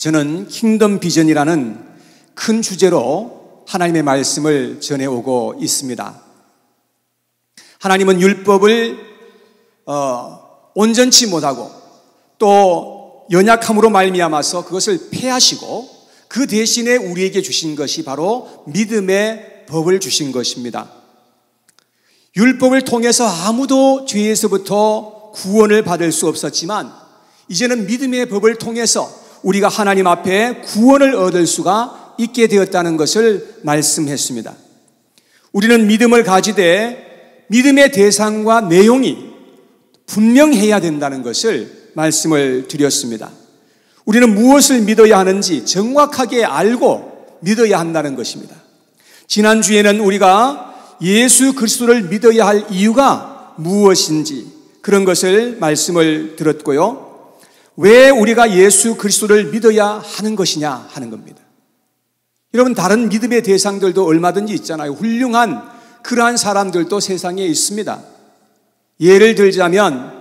저는 킹덤 비전이라는 큰 주제로 하나님의 말씀을 전해오고 있습니다. 하나님은 율법을 온전치 못하고 또 연약함으로 말미암아서 그것을 폐하시고 그 대신에 우리에게 주신 것이 바로 믿음의 법을 주신 것입니다. 율법을 통해서 아무도 죄에서부터 구원을 받을 수 없었지만 이제는 믿음의 법을 통해서 우리가 하나님 앞에 구원을 얻을 수가 있게 되었다는 것을 말씀했습니다. 우리는 믿음을 가지되 믿음의 대상과 내용이 분명해야 된다는 것을 말씀을 드렸습니다. 우리는 무엇을 믿어야 하는지 정확하게 알고 믿어야 한다는 것입니다. 지난주에는 우리가 예수 그리스도를 믿어야 할 이유가 무엇인지 그런 것을 말씀을 들었고요. 왜 우리가 예수 그리스도를 믿어야 하는 것이냐 하는 겁니다. 여러분, 다른 믿음의 대상들도 얼마든지 있잖아요. 훌륭한 그러한 사람들도 세상에 있습니다. 예를 들자면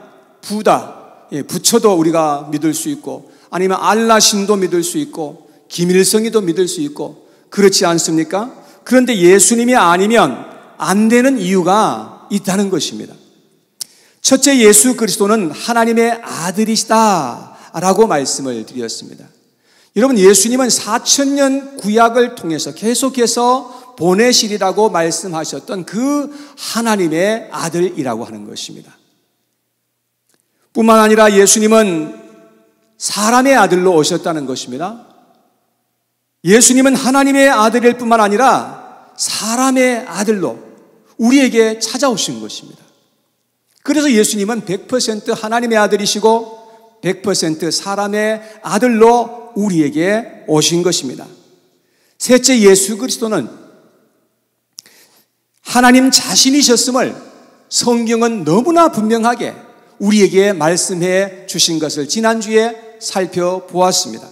부다, 부처도 우리가 믿을 수 있고 아니면 알라신도 믿을 수 있고 김일성이도 믿을 수 있고 그렇지 않습니까? 그런데 예수님이 아니면 안 되는 이유가 있다는 것입니다. 첫째, 예수 그리스도는 하나님의 아들이시다라고 말씀을 드렸습니다. 여러분, 예수님은 4,000년 구약을 통해서 계속해서 보내시리라고 말씀하셨던 그 하나님의 아들이라고 하는 것입니다. 뿐만 아니라 예수님은 사람의 아들로 오셨다는 것입니다. 예수님은 하나님의 아들일 뿐만 아니라 사람의 아들로 우리에게 찾아오신 것입니다. 그래서 예수님은 100% 하나님의 아들이시고 100% 사람의 아들로 우리에게 오신 것입니다. 셋째, 예수 그리스도는 하나님 자신이셨음을 성경은 너무나 분명하게 우리에게 말씀해 주신 것을 지난주에 살펴보았습니다.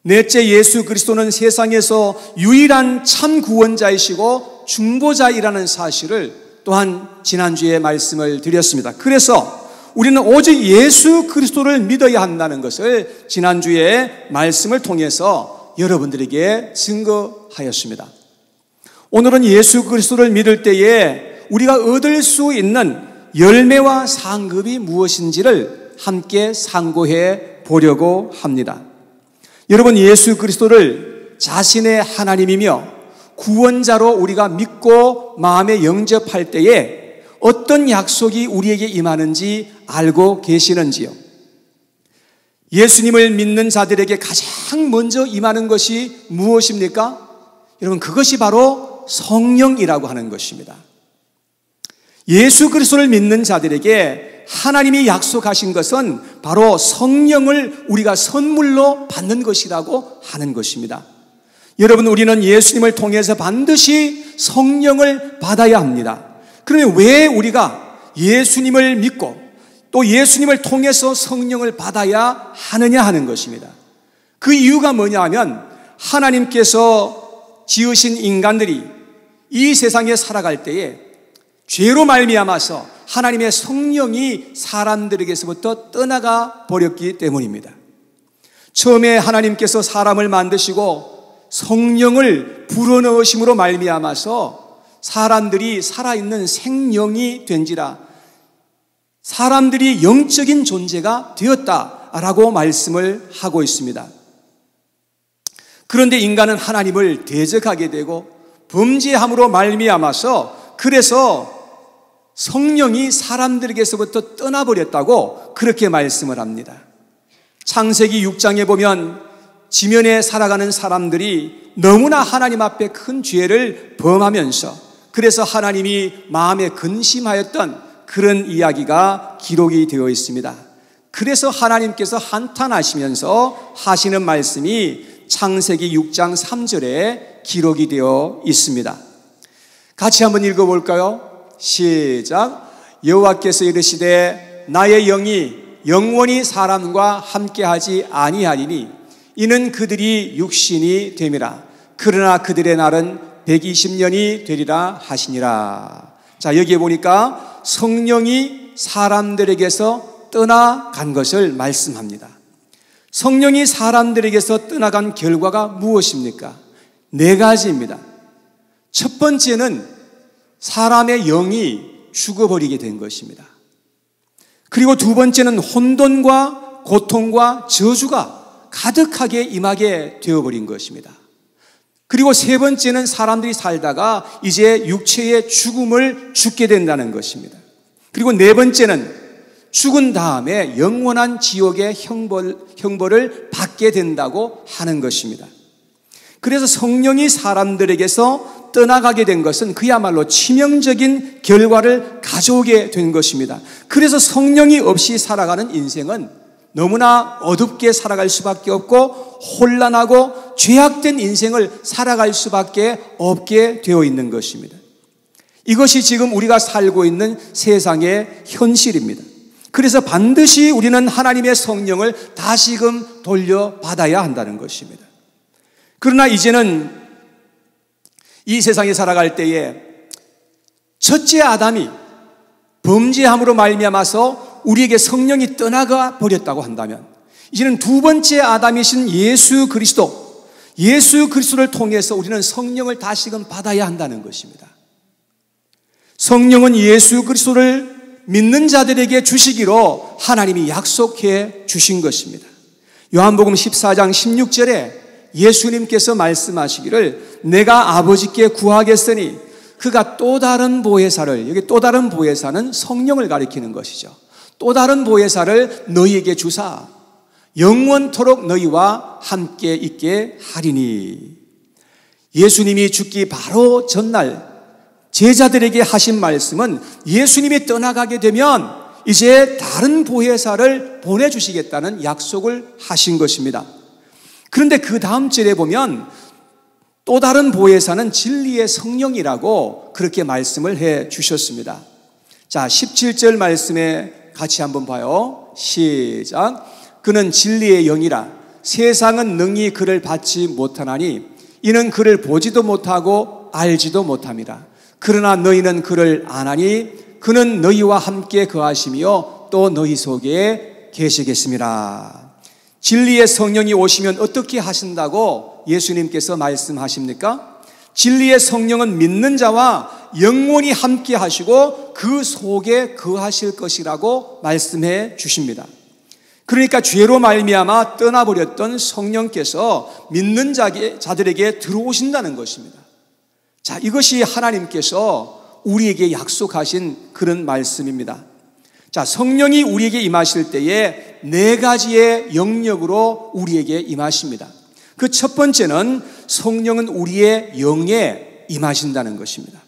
넷째, 예수 그리스도는 세상에서 유일한 참 구원자이시고 중보자이라는 사실을 또한 지난주에 말씀을 드렸습니다. 그래서 우리는 오직 예수 그리스도를 믿어야 한다는 것을 지난주에 말씀을 통해서 여러분들에게 증거하였습니다. 오늘은 예수 그리스도를 믿을 때에 우리가 얻을 수 있는 열매와 상급이 무엇인지를 함께 상고해 보려고 합니다. 여러분, 예수 그리스도를 자신의 하나님이며 구원자로 우리가 믿고 마음에 영접할 때에 어떤 약속이 우리에게 임하는지 알고 계시는지요? 예수님을 믿는 자들에게 가장 먼저 임하는 것이 무엇입니까? 여러분, 그것이 바로 성령이라고 하는 것입니다. 예수 그리스도를 믿는 자들에게 하나님이 약속하신 것은 바로 성령을 우리가 선물로 받는 것이라고 하는 것입니다. 여러분, 우리는 예수님을 통해서 반드시 성령을 받아야 합니다. 그러면 왜 우리가 예수님을 믿고 또 예수님을 통해서 성령을 받아야 하느냐 하는 것입니다. 그 이유가 뭐냐 하면 하나님께서 지으신 인간들이 이 세상에 살아갈 때에 죄로 말미암아서 하나님의 성령이 사람들에게서부터 떠나가 버렸기 때문입니다. 처음에 하나님께서 사람을 만드시고 성령을 불어넣으심으로 말미암아서 사람들이 살아있는 생명이 된지라 사람들이 영적인 존재가 되었다라고 말씀을 하고 있습니다. 그런데 인간은 하나님을 대적하게 되고 범죄함으로 말미암아서 그래서 성령이 사람들에게서부터 떠나버렸다고 그렇게 말씀을 합니다. 창세기 6장에 보면 지면에 살아가는 사람들이 너무나 하나님 앞에 큰 죄를 범하면서 그래서 하나님이 마음에 근심하였던 그런 이야기가 기록이 되어 있습니다. 그래서 하나님께서 한탄하시면서 하시는 말씀이 창세기 6장 3절에 기록이 되어 있습니다. 같이 한번 읽어볼까요? 시작. 여호와께서 이르시되 나의 영이 영원히 사람과 함께하지 아니하리니 이는 그들이 육신이 됨이라. 그러나 그들의 날은 120년이 되리라 하시니라. 자, 여기에 보니까 성령이 사람들에게서 떠나간 것을 말씀합니다. 성령이 사람들에게서 떠나간 결과가 무엇입니까? 4가지입니다. 첫 번째는 사람의 영이 죽어버리게 된 것입니다. 그리고 두 번째는 혼돈과 고통과 저주가 가득하게 임하게 되어버린 것입니다. 그리고 세 번째는 사람들이 살다가 이제 육체의 죽음을 죽게 된다는 것입니다. 그리고 네 번째는 죽은 다음에 영원한 지옥의 형벌을 받게 된다고 하는 것입니다. 그래서 성령이 사람들에게서 떠나가게 된 것은 그야말로 치명적인 결과를 가져오게 된 것입니다. 그래서 성령이 없이 살아가는 인생은 너무나 어둡게 살아갈 수밖에 없고 혼란하고 죄악된 인생을 살아갈 수밖에 없게 되어 있는 것입니다. 이것이 지금 우리가 살고 있는 세상의 현실입니다. 그래서 반드시 우리는 하나님의 성령을 다시금 돌려받아야 한다는 것입니다. 그러나 이제는 이 세상에 살아갈 때에 첫째 아담이 범죄함으로 말미암아서 우리에게 성령이 떠나가 버렸다고 한다면 이제는 두 번째 아담이신 예수 그리스도를 통해서 우리는 성령을 다시금 받아야 한다는 것입니다. 성령은 예수 그리스도를 믿는 자들에게 주시기로 하나님이 약속해 주신 것입니다. 요한복음 14장 16절에 예수님께서 말씀하시기를 내가 아버지께 구하겠으니 그가 또 다른 보혜사를, 여기 또 다른 보혜사는 성령을 가리키는 것이죠. 또 다른 보혜사를 너희에게 주사 영원토록 너희와 함께 있게 하리니. 예수님이 죽기 바로 전날 제자들에게 하신 말씀은 예수님이 떠나가게 되면 이제 다른 보혜사를 보내주시겠다는 약속을 하신 것입니다. 그런데 그 다음 절에 보면 또 다른 보혜사는 진리의 성령이라고 그렇게 말씀을 해 주셨습니다. 자, 17절 말씀에 같이 한번 봐요. 시작. 그는 진리의 영이라 세상은 능히 그를 받지 못하나니 이는 그를 보지도 못하고 알지도 못함이라. 그러나 너희는 그를 아나니 그는 너희와 함께 거하시며 또 너희 속에 계시겠습니다. 진리의 성령이 오시면 어떻게 하신다고 예수님께서 말씀하십니까? 진리의 성령은 믿는 자와 영원히 함께 하시고 그 속에 거하실 것이라고 말씀해 주십니다. 그러니까 죄로 말미암아 떠나버렸던 성령께서 믿는 자들에게 들어오신다는 것입니다. 자, 이것이 하나님께서 우리에게 약속하신 그런 말씀입니다. 자, 성령이 우리에게 임하실 때에 4가지의 영역으로 우리에게 임하십니다. 그 첫 번째는 성령은 우리의 영에 임하신다는 것입니다.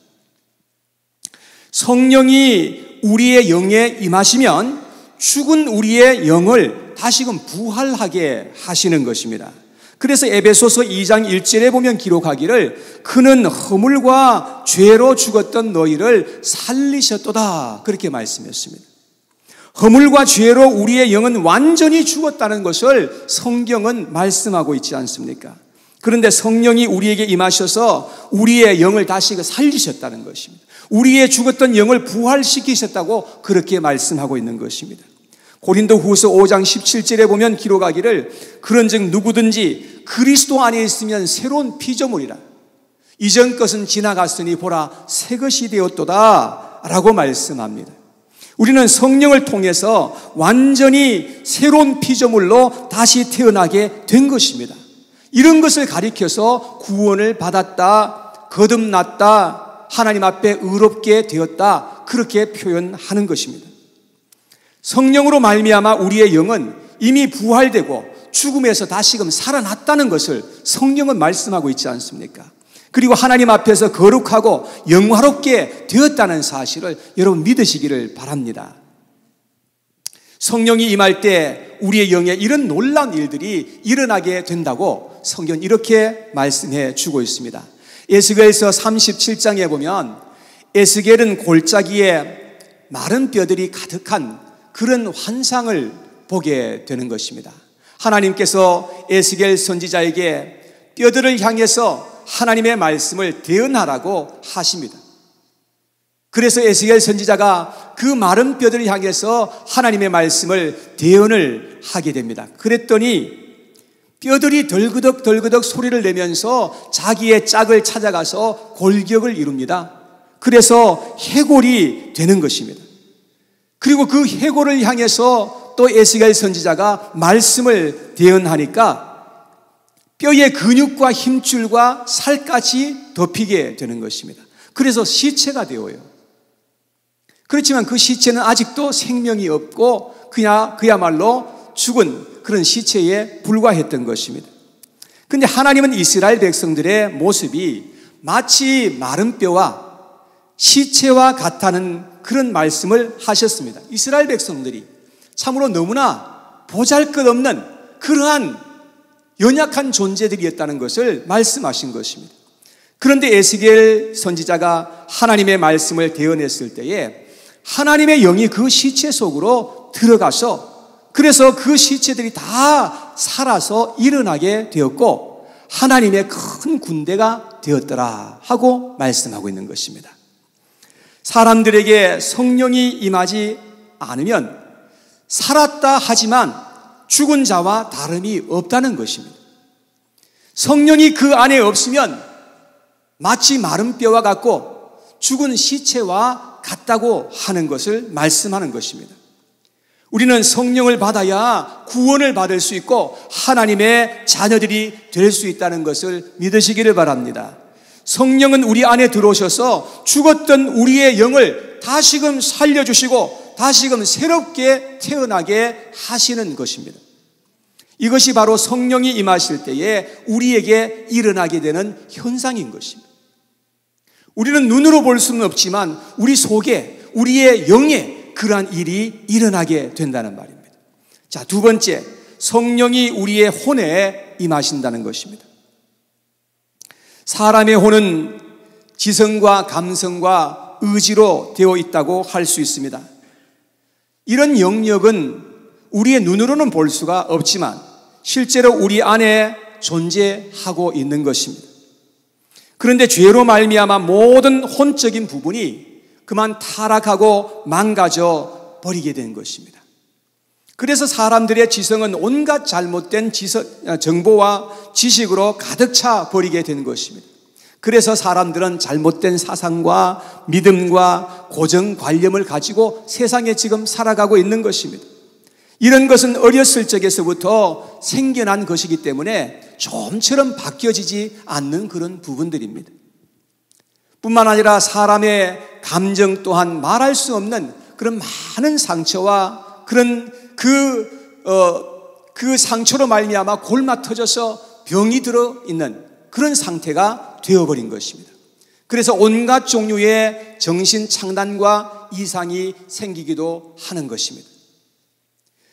성령이 우리의 영에 임하시면 죽은 우리의 영을 다시금 부활하게 하시는 것입니다. 그래서 에베소서 2장 1절에 보면 기록하기를 그는 허물과 죄로 죽었던 너희를 살리셨도다 그렇게 말씀했습니다. 허물과 죄로 우리의 영은 완전히 죽었다는 것을 성경은 말씀하고 있지 않습니까? 그런데 성령이 우리에게 임하셔서 우리의 영을 다시 살리셨다는 것입니다. 우리의 죽었던 영을 부활시키셨다고 그렇게 말씀하고 있는 것입니다. 고린도후서 5장 17절에 보면 기록하기를 그런즉 누구든지 그리스도 안에 있으면 새로운 피조물이라 이전 것은 지나갔으니 보라 새 것이 되었도다 라고 말씀합니다. 우리는 성령을 통해서 완전히 새로운 피조물로 다시 태어나게 된 것입니다. 이런 것을 가리켜서 구원을 받았다, 거듭났다, 하나님 앞에 의롭게 되었다 그렇게 표현하는 것입니다. 성령으로 말미암아 우리의 영은 이미 부활되고 죽음에서 다시금 살아났다는 것을 성령은 말씀하고 있지 않습니까? 그리고 하나님 앞에서 거룩하고 영화롭게 되었다는 사실을 여러분 믿으시기를 바랍니다. 성령이 임할 때 우리의 영에 이런 놀라운 일들이 일어나게 된다고 성경은 이렇게 말씀해 주고 있습니다. 에스겔서 37장에 보면 에스겔은 골짜기에 마른 뼈들이 가득한 그런 환상을 보게 되는 것입니다. 하나님께서 에스겔 선지자에게 뼈들을 향해서 하나님의 말씀을 대언하라고 하십니다. 그래서 에스겔 선지자가 그 마른 뼈들을 향해서 하나님의 말씀을 대언을 하게 됩니다. 그랬더니 뼈들이 덜그덕 소리를 내면서 자기의 짝을 찾아가서 골격을 이룹니다. 그래서 해골이 되는 것입니다. 그리고 그 해골을 향해서 또 에스겔 선지자가 말씀을 대언하니까 뼈의 근육과 힘줄과 살까지 덮이게 되는 것입니다. 그래서 시체가 되어요. 그렇지만 그 시체는 아직도 생명이 없고 그야말로 죽은 그런 시체에 불과했던 것입니다. 그런데 하나님은 이스라엘 백성들의 모습이 마치 마른 뼈와 시체와 같다는 그런 말씀을 하셨습니다. 이스라엘 백성들이 참으로 너무나 보잘것없는 그러한 연약한 존재들이었다는 것을 말씀하신 것입니다. 그런데 에스겔 선지자가 하나님의 말씀을 대언했을 때에 하나님의 영이 그 시체 속으로 들어가서 그래서 그 시체들이 다 살아서 일어나게 되었고 하나님의 큰 군대가 되었더라 하고 말씀하고 있는 것입니다. 사람들에게 성령이 임하지 않으면 살았다 하지만 죽은 자와 다름이 없다는 것입니다. 성령이 그 안에 없으면 마치 마른 뼈와 같고 죽은 시체와 같다고 하는 것을 말씀하는 것입니다. 우리는 성령을 받아야 구원을 받을 수 있고 하나님의 자녀들이 될 수 있다는 것을 믿으시기를 바랍니다. 성령은 우리 안에 들어오셔서 죽었던 우리의 영을 다시금 살려주시고 다시금 새롭게 태어나게 하시는 것입니다. 이것이 바로 성령이 임하실 때에 우리에게 일어나게 되는 현상인 것입니다. 우리는 눈으로 볼 수는 없지만 우리 속에 우리의 영에 그러한 일이 일어나게 된다는 말입니다. 자, 두 번째, 성령이 우리의 혼에 임하신다는 것입니다. 사람의 혼은 지성과 감성과 의지로 되어 있다고 할 수 있습니다. 이런 영역은 우리의 눈으로는 볼 수가 없지만 실제로 우리 안에 존재하고 있는 것입니다. 그런데 죄로 말미암아 모든 혼적인 부분이 그만 타락하고 망가져 버리게 된 것입니다. 그래서 사람들의 지성은 온갖 잘못된 정보와 지식으로 가득 차 버리게 된 것입니다. 그래서 사람들은 잘못된 사상과 믿음과 고정관념을 가지고 세상에 지금 살아가고 있는 것입니다. 이런 것은 어렸을 적에서부터 생겨난 것이기 때문에 좀처럼 바뀌어지지 않는 그런 부분들입니다. 뿐만 아니라 사람의 감정 또한 말할 수 없는 그런 많은 상처와 그런 그 상처로 말미암아 골마 터져서 병이 들어있는 그런 상태가 되어버린 것입니다. 그래서 온갖 종류의 정신 창단과 이상이 생기기도 하는 것입니다.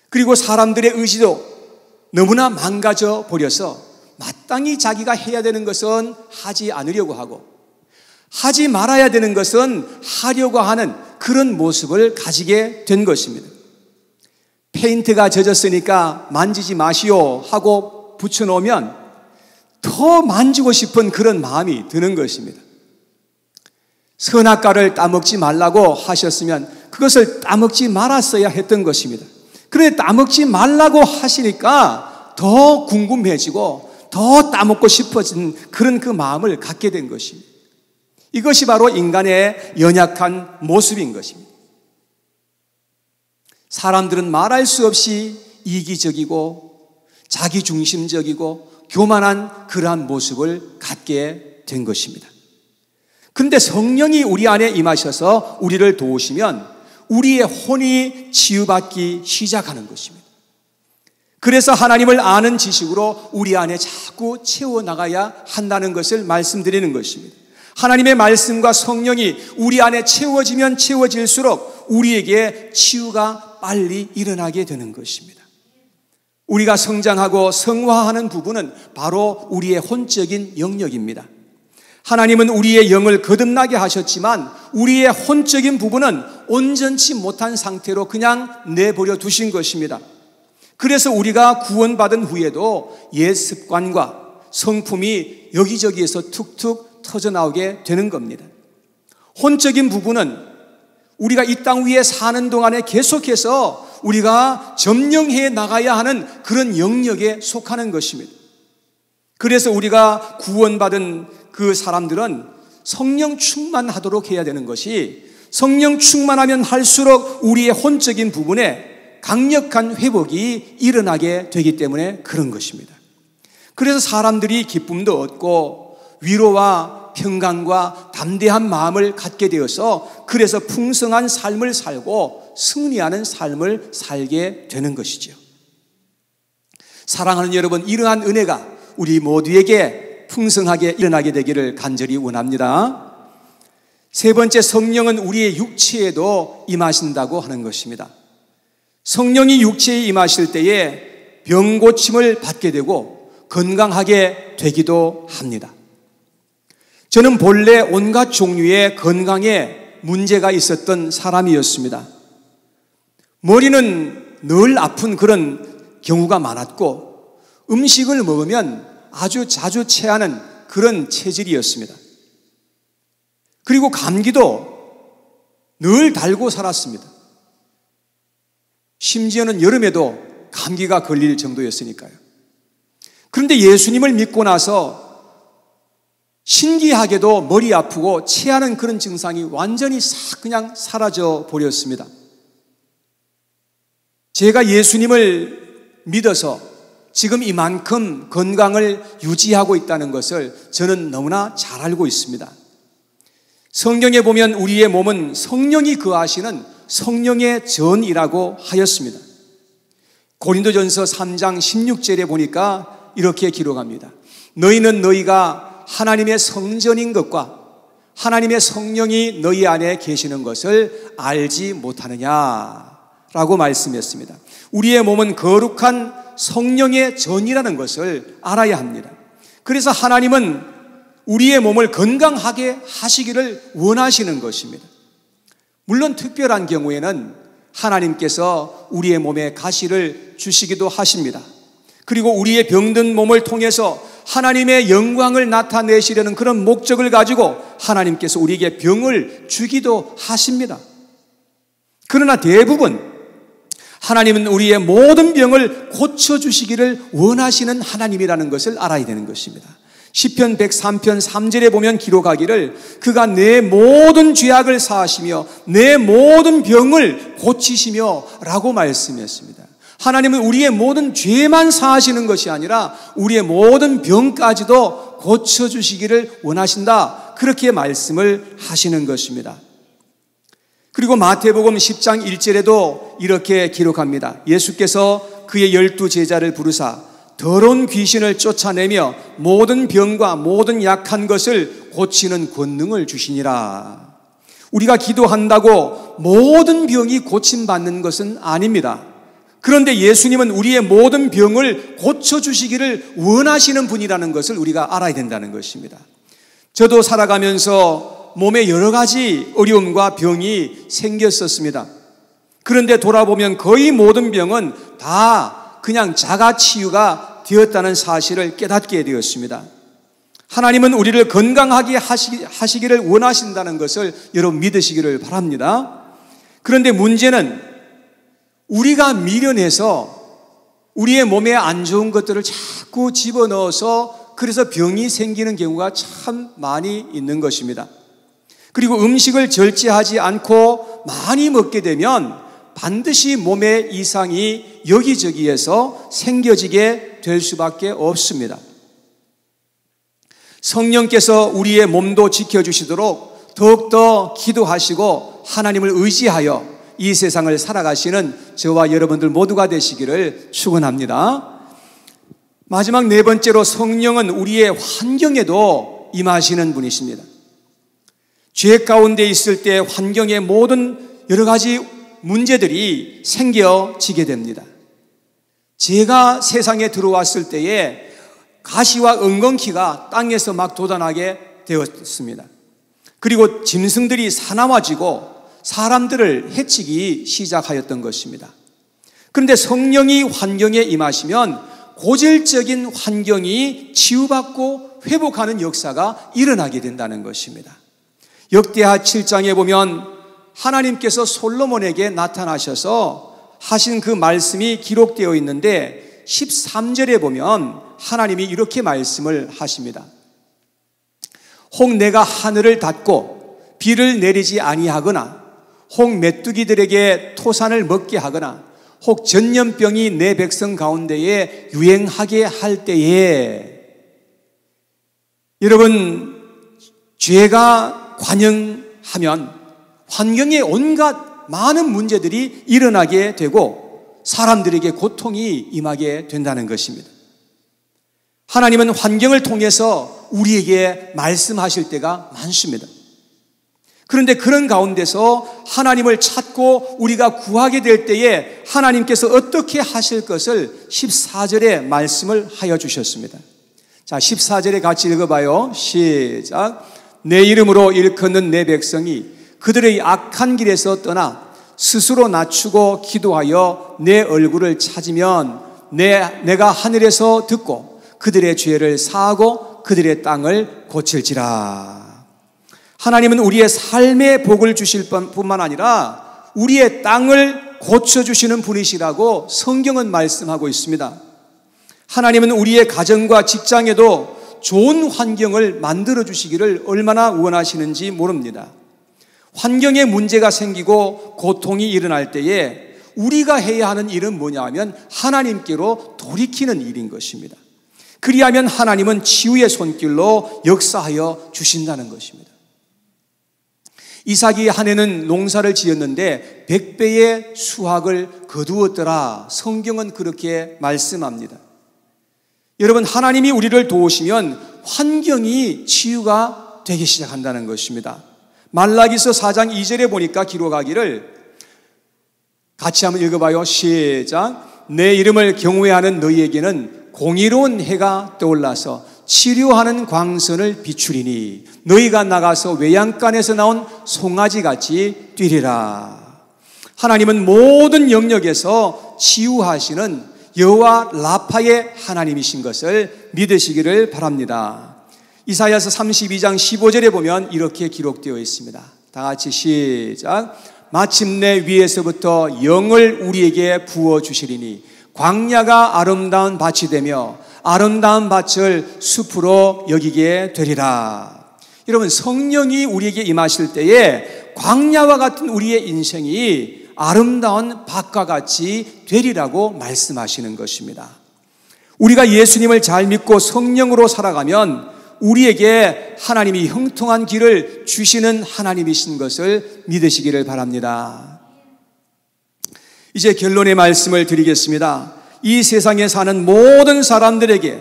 그리고 사람들의 의지도 너무나 망가져 버려서 마땅히 자기가 해야 되는 것은 하지 않으려고 하고 하지 말아야 되는 것은 하려고 하는 그런 모습을 가지게 된 것입니다. 페인트가 젖었으니까 만지지 마시오 하고 붙여놓으면 더 만지고 싶은 그런 마음이 드는 것입니다. 선악과를 따먹지 말라고 하셨으면 그것을 따먹지 말았어야 했던 것입니다. 그런데 따먹지 말라고 하시니까 더 궁금해지고 더 따먹고 싶어진 그런 그 마음을 갖게 된 것입니다. 이것이 바로 인간의 연약한 모습인 것입니다. 사람들은 말할 수 없이 이기적이고 자기중심적이고 교만한 그러한 모습을 갖게 된 것입니다. 그런데 성령이 우리 안에 임하셔서 우리를 도우시면 우리의 혼이 치유받기 시작하는 것입니다. 그래서 하나님을 아는 지식으로 우리 안에 자꾸 채워나가야 한다는 것을 말씀드리는 것입니다. 하나님의 말씀과 성령이 우리 안에 채워지면 채워질수록 우리에게 치유가 빨리 일어나게 되는 것입니다. 우리가 성장하고 성화하는 부분은 바로 우리의 혼적인 영역입니다. 하나님은 우리의 영을 거듭나게 하셨지만 우리의 혼적인 부분은 온전치 못한 상태로 그냥 내버려 두신 것입니다. 그래서 우리가 구원받은 후에도 옛 습관과 성품이 여기저기에서 툭툭 터져나오게 되는 겁니다. 혼적인 부분은 우리가 이 땅 위에 사는 동안에 계속해서 우리가 점령해 나가야 하는 그런 영역에 속하는 것입니다. 그래서 우리가 구원받은 그 사람들은 성령 충만하도록 해야 되는 것이, 성령 충만하면 할수록 우리의 혼적인 부분에 강력한 회복이 일어나게 되기 때문에 그런 것입니다. 그래서 사람들이 기쁨도 얻고 위로와 평강과 담대한 마음을 갖게 되어서 그래서 풍성한 삶을 살고 승리하는 삶을 살게 되는 것이죠. 사랑하는 여러분, 이러한 은혜가 우리 모두에게 풍성하게 일어나게 되기를 간절히 원합니다. 세 번째, 성령은 우리의 육체에도 임하신다고 하는 것입니다. 성령이 육체에 임하실 때에 병고침을 받게 되고 건강하게 되기도 합니다. 저는 본래 온갖 종류의 건강에 문제가 있었던 사람이었습니다. 머리는 늘 아픈 그런 경우가 많았고 음식을 먹으면 아주 자주 체하는 그런 체질이었습니다. 그리고 감기도 늘 달고 살았습니다. 심지어는 여름에도 감기가 걸릴 정도였으니까요. 그런데 예수님을 믿고 나서 신기하게도 머리 아프고 체하는 그런 증상이 완전히 싹 그냥 사라져 버렸습니다. 제가 예수님을 믿어서 지금 이만큼 건강을 유지하고 있다는 것을 저는 너무나 잘 알고 있습니다. 성경에 보면 우리의 몸은 성령이 거하시는 성령의 전이라고 하였습니다. 고린도전서 3장 16절에 보니까 이렇게 기록합니다. 너희는 너희가 하나님의 성전인 것과 하나님의 성령이 너희 안에 계시는 것을 알지 못하느냐라고 말씀했습니다. 우리의 몸은 거룩한 성령의 전이라는 것을 알아야 합니다. 그래서 하나님은 우리의 몸을 건강하게 하시기를 원하시는 것입니다. 물론 특별한 경우에는 하나님께서 우리의 몸에 가시를 주시기도 하십니다. 그리고 우리의 병든 몸을 통해서 하나님의 영광을 나타내시려는 그런 목적을 가지고 하나님께서 우리에게 병을 주기도 하십니다. 그러나 대부분 하나님은 우리의 모든 병을 고쳐주시기를 원하시는 하나님이라는 것을 알아야 되는 것입니다. 시편 103편 3절에 보면 기록하기를 그가 내 모든 죄악을 사하시며 내 모든 병을 고치시며 라고 말씀했습니다. 하나님은 우리의 모든 죄만 사하시는 것이 아니라 우리의 모든 병까지도 고쳐주시기를 원하신다, 그렇게 말씀을 하시는 것입니다. 그리고 마태복음 10장 1절에도 이렇게 기록합니다. 예수께서 그의 12 제자를 부르사 더러운 귀신을 쫓아내며 모든 병과 모든 약한 것을 고치는 권능을 주시니라. 우리가 기도한다고 모든 병이 고침받는 것은 아닙니다. 그런데 예수님은 우리의 모든 병을 고쳐주시기를 원하시는 분이라는 것을 우리가 알아야 된다는 것입니다. 저도 살아가면서 몸에 여러 가지 어려움과 병이 생겼었습니다. 그런데 돌아보면 거의 모든 병은 다 그냥 자가치유가 되었다는 사실을 깨닫게 되었습니다. 하나님은 우리를 건강하게 하시기를 원하신다는 것을 여러분 믿으시기를 바랍니다. 그런데 문제는 우리가 미련해서 우리의 몸에 안 좋은 것들을 자꾸 집어넣어서 그래서 병이 생기는 경우가 참 많이 있는 것입니다. 그리고 음식을 절제하지 않고 많이 먹게 되면 반드시 몸에 이상이 여기저기에서 생겨지게 될 수밖에 없습니다. 성령께서 우리의 몸도 지켜주시도록 더욱더 기도하시고 하나님을 의지하여 이 세상을 살아가시는 저와 여러분들 모두가 되시기를 축원합니다. 마지막 네 번째로 성령은 우리의 환경에도 임하시는 분이십니다. 죄 가운데 있을 때 환경의 모든 여러 가지 문제들이 생겨지게 됩니다. 죄가 세상에 들어왔을 때에 가시와 엉겅퀴가 땅에서 막 돋아나게 되었습니다. 그리고 짐승들이 사나워지고 사람들을 해치기 시작하였던 것입니다. 그런데 성령이 환경에 임하시면 고질적인 환경이 치유받고 회복하는 역사가 일어나게 된다는 것입니다. 역대하 7장에 보면 하나님께서 솔로몬에게 나타나셔서 하신 그 말씀이 기록되어 있는데 13절에 보면 하나님이 이렇게 말씀을 하십니다. 혹 내가 하늘을 닫고 비를 내리지 아니하거나 혹 메뚜기들에게 토산을 먹게 하거나 혹 전염병이 내 백성 가운데에 유행하게 할 때에, 여러분, 죄가 관영하면 환경에 온갖 많은 문제들이 일어나게 되고 사람들에게 고통이 임하게 된다는 것입니다. 하나님은 환경을 통해서 우리에게 말씀하실 때가 많습니다. 그런데 그런 가운데서 하나님을 찾고 우리가 구하게 될 때에 하나님께서 어떻게 하실 것을 14절에 말씀을 하여 주셨습니다. 자, 14절에 같이 읽어봐요. 시작. 내 이름으로 일컫는 내 백성이 그들의 악한 길에서 떠나 스스로 낮추고 기도하여 내 얼굴을 찾으면 내가 하늘에서 듣고 그들의 죄를 사하고 그들의 땅을 고칠지라. 하나님은 우리의 삶의 복을 주실 뿐만 아니라 우리의 땅을 고쳐주시는 분이시라고 성경은 말씀하고 있습니다. 하나님은 우리의 가정과 직장에도 좋은 환경을 만들어 주시기를 얼마나 원하시는지 모릅니다. 환경에 문제가 생기고 고통이 일어날 때에 우리가 해야 하는 일은 뭐냐 하면 하나님께로 돌이키는 일인 것입니다. 그리하면 하나님은 치유의 손길로 역사하여 주신다는 것입니다. 이삭이 한 해는 농사를 지었는데 100배의 수확을 거두었더라. 성경은 그렇게 말씀합니다. 여러분, 하나님이 우리를 도우시면 환경이 치유가 되기 시작한다는 것입니다. 말라기서 4장 2절에 보니까 기록하기를, 같이 한번 읽어봐요. 시작. 내 이름을 경외하는 너희에게는 공의로운 해가 떠올라서 치료하는 광선을 비추리니 너희가 나가서 외양간에서 나온 송아지같이 뛰리라. 하나님은 모든 영역에서 치유하시는 여호와 라파의 하나님이신 것을 믿으시기를 바랍니다. 이사야서 32장 15절에 보면 이렇게 기록되어 있습니다. 다 같이 시작. 마침내 위에서부터 영을 우리에게 부어주시리니 광야가 아름다운 밭이 되며 아름다운 밭을 숲으로 여기게 되리라. 여러분, 성령이 우리에게 임하실 때에 광야와 같은 우리의 인생이 아름다운 밭과 같이 되리라고 말씀하시는 것입니다. 우리가 예수님을 잘 믿고 성령으로 살아가면 우리에게 하나님이 형통한 길을 주시는 하나님이신 것을 믿으시기를 바랍니다. 이제 결론의 말씀을 드리겠습니다. 이 세상에 사는 모든 사람들에게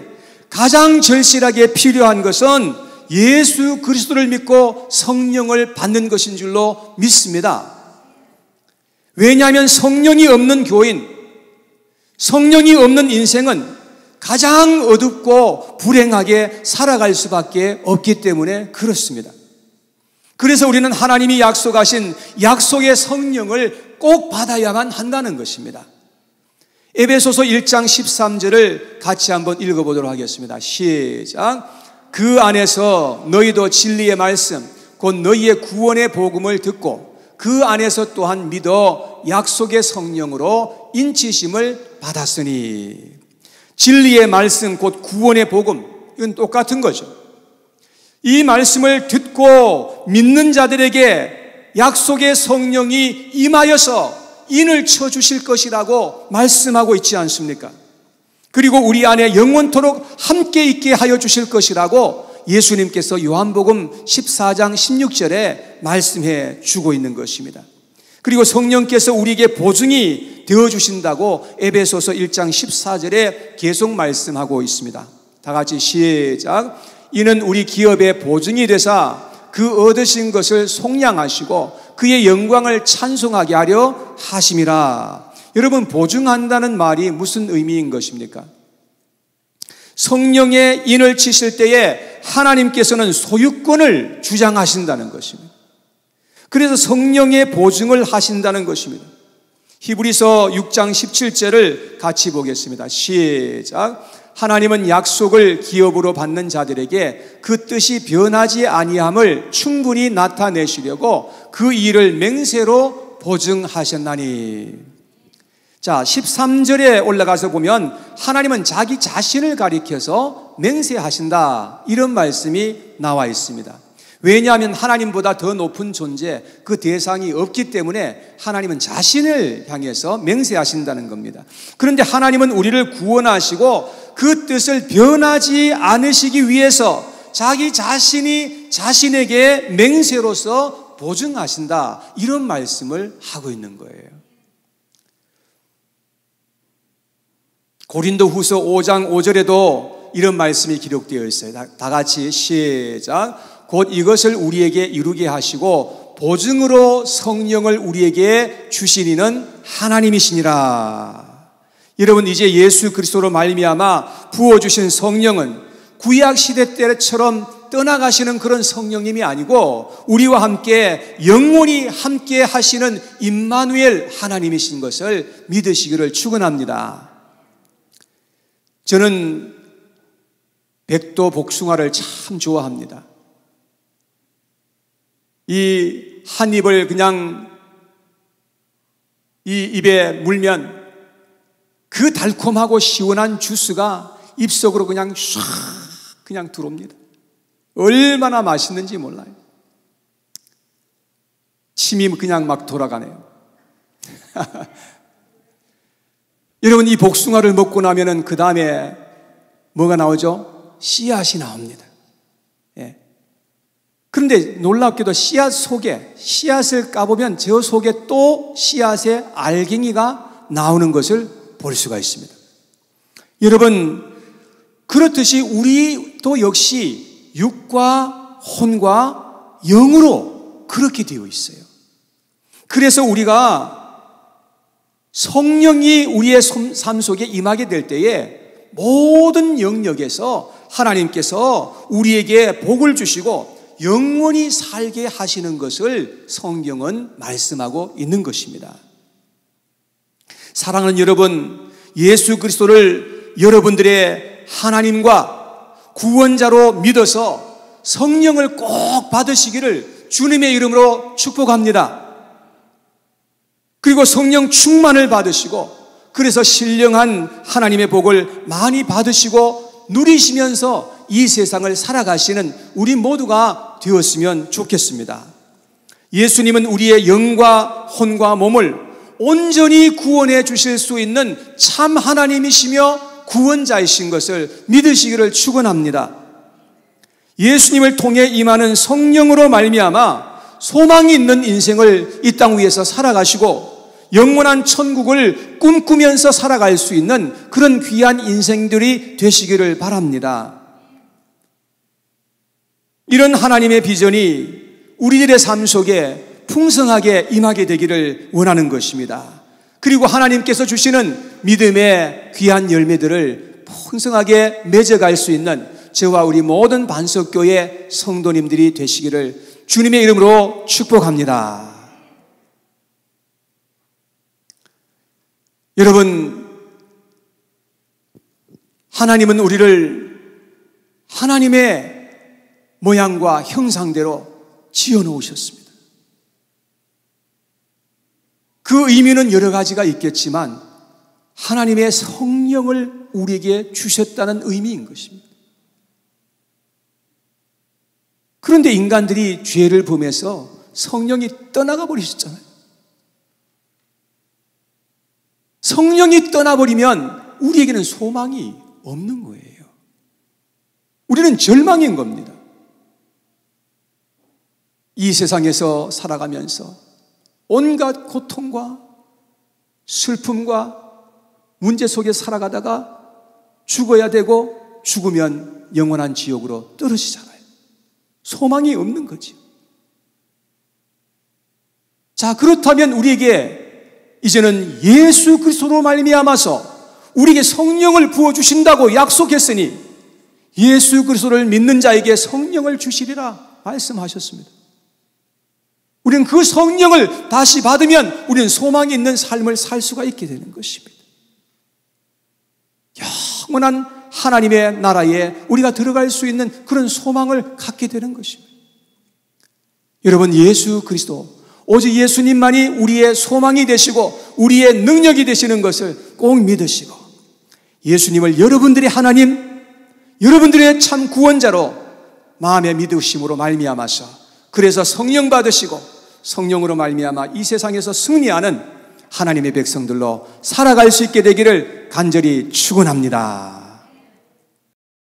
가장 절실하게 필요한 것은 예수 그리스도를 믿고 성령을 받는 것인 줄로 믿습니다. 왜냐하면 성령이 없는 교인, 성령이 없는 인생은 가장 어둡고 불행하게 살아갈 수밖에 없기 때문에 그렇습니다. 그래서 우리는 하나님이 약속하신 약속의 성령을 꼭 받아야만 한다는 것입니다. 에베소서 1장 13절을 같이 한번 읽어보도록 하겠습니다. 시작. 그 안에서 너희도 진리의 말씀 곧 너희의 구원의 복음을 듣고 그 안에서 또한 믿어 약속의 성령으로 인치심을 받았으니. 진리의 말씀 곧 구원의 복음, 이건 똑같은 거죠. 이 말씀을 듣고 믿는 자들에게 약속의 성령이 임하여서 인을 쳐주실 것이라고 말씀하고 있지 않습니까? 그리고 우리 안에 영원토록 함께 있게 하여 주실 것이라고 예수님께서 요한복음 14장 16절에 말씀해 주고 있는 것입니다. 그리고 성령께서 우리에게 보증이 되어주신다고 에베소서 1장 14절에 계속 말씀하고 있습니다. 다 같이 시작. 이는 우리 기업의 보증이 되사 그 얻으신 것을 속량하시고 그의 영광을 찬송하게 하려 하심이라. 여러분, 보증한다는 말이 무슨 의미인 것입니까? 성령의 인을 치실 때에 하나님께서는 소유권을 주장하신다는 것입니다. 그래서 성령의 보증을 하신다는 것입니다. 히브리서 6장 17절을 같이 보겠습니다. 시작. 하나님은 약속을 기업으로 받는 자들에게 그 뜻이 변하지 아니함을 충분히 나타내시려고 그 일을 맹세로 보증하셨나니. 자, 13절에 올라가서 보면 하나님은 자기 자신을 가리켜서 맹세하신다, 이런 말씀이 나와 있습니다. 왜냐하면 하나님보다 더 높은 존재, 그 대상이 없기 때문에 하나님은 자신을 향해서 맹세하신다는 겁니다. 그런데 하나님은 우리를 구원하시고 그 뜻을 변하지 않으시기 위해서 자기 자신이 자신에게 맹세로서 보증하신다, 이런 말씀을 하고 있는 거예요. 고린도후서 5장 5절에도 이런 말씀이 기록되어 있어요. 다 같이 시작. 곧 이것을 우리에게 이루게 하시고 보증으로 성령을 우리에게 주시니는 하나님이시니라. 여러분, 이제 예수 그리스도로 말미암아 부어주신 성령은 구약 시대 때처럼 떠나가시는 그런 성령님이 아니고 우리와 함께 영원히 함께 하시는 임마누엘 하나님이신 것을 믿으시기를 축원합니다. 저는 백도 복숭아를 참 좋아합니다. 이 한 입을 그냥 이 입에 물면 그 달콤하고 시원한 주스가 입속으로 그냥 쫙 그냥 들어옵니다. 얼마나 맛있는지 몰라요. 침이 그냥 막 돌아가네요. 여러분, 이 복숭아를 먹고 나면은 그 다음에 뭐가 나오죠? 씨앗이 나옵니다. 예. 그런데 놀랍게도 씨앗 속에, 씨앗을 까보면 저 속에 또 씨앗의 알갱이가 나오는 것을 볼 수가 있습니다. 여러분, 그렇듯이 우리도 역시 육과 혼과 영으로 그렇게 되어 있어요. 그래서 우리가 성령이 우리의 삶 속에 임하게 될 때에 모든 영역에서 하나님께서 우리에게 복을 주시고 영원히 살게 하시는 것을 성경은 말씀하고 있는 것입니다. 사랑하는 여러분, 예수 그리스도를 여러분들의 하나님과 구원자로 믿어서 성령을 꼭 받으시기를 주님의 이름으로 축복합니다. 그리고 성령 충만을 받으시고 그래서 신령한 하나님의 복을 많이 받으시고 누리시면서 이 세상을 살아가시는 우리 모두가 되었으면 좋겠습니다. 예수님은 우리의 영과 혼과 몸을 온전히 구원해 주실 수 있는 참 하나님이시며 구원자이신 것을 믿으시기를 축원합니다. 예수님을 통해 임하는 성령으로 말미암아 소망이 있는 인생을 이 땅 위에서 살아가시고 영원한 천국을 꿈꾸면서 살아갈 수 있는 그런 귀한 인생들이 되시기를 바랍니다. 이런 하나님의 비전이 우리들의 삶 속에 풍성하게 임하게 되기를 원하는 것입니다. 그리고 하나님께서 주시는 믿음의 귀한 열매들을 풍성하게 맺어갈 수 있는 저와 우리 모든 반석교회 성도님들이 되시기를 주님의 이름으로 축복합니다. 여러분, 하나님은 우리를 하나님의 모양과 형상대로 지어 놓으셨습니다. 그 의미는 여러 가지가 있겠지만 하나님의 성령을 우리에게 주셨다는 의미인 것입니다. 그런데 인간들이 죄를 범해서 성령이 떠나가 버리셨잖아요. 성령이 떠나버리면 우리에게는 소망이 없는 거예요. 우리는 절망인 겁니다. 이 세상에서 살아가면서 온갖 고통과 슬픔과 문제 속에 살아가다가 죽어야 되고 죽으면 영원한 지옥으로 떨어지잖아요. 소망이 없는 거죠. 자, 그렇다면 우리에게 이제는 예수 그리스도로 말미암아서 우리에게 성령을 부어주신다고 약속했으니 예수 그리스도를 믿는 자에게 성령을 주시리라 말씀하셨습니다. 우리는 그 성령을 다시 받으면 우리는 소망이 있는 삶을 살 수가 있게 되는 것입니다. 영원한 하나님의 나라에 우리가 들어갈 수 있는 그런 소망을 갖게 되는 것입니다. 여러분, 예수 그리스도, 오직 예수님만이 우리의 소망이 되시고 우리의 능력이 되시는 것을 꼭 믿으시고, 예수님을 여러분들의 하나님, 여러분들의 참 구원자로 마음에 믿으심으로 말미암아서, 그래서 성령 받으시고 성령으로 말미암아 이 세상에서 승리하는 하나님의 백성들로 살아갈 수 있게 되기를 간절히 축원합니다.